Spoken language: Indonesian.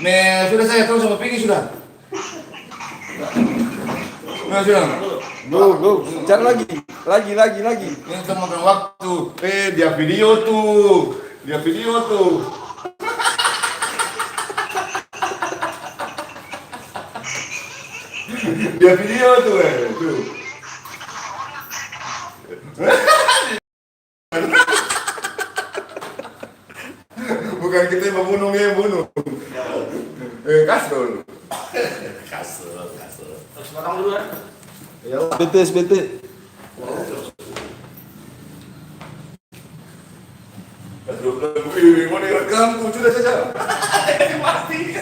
Nih, sudah saya tahu sama Pinky sudah. Nah, sudah. Go, cari lagi. Ini kita makan waktu. Dia video tuh. Dia video tuh, tuh. Bukan kita yang membunuh, dia yang bunuh. Kasur. Terus makan dulu kan? Ya. SBT. Mau direkam, sudah saja. Pasti.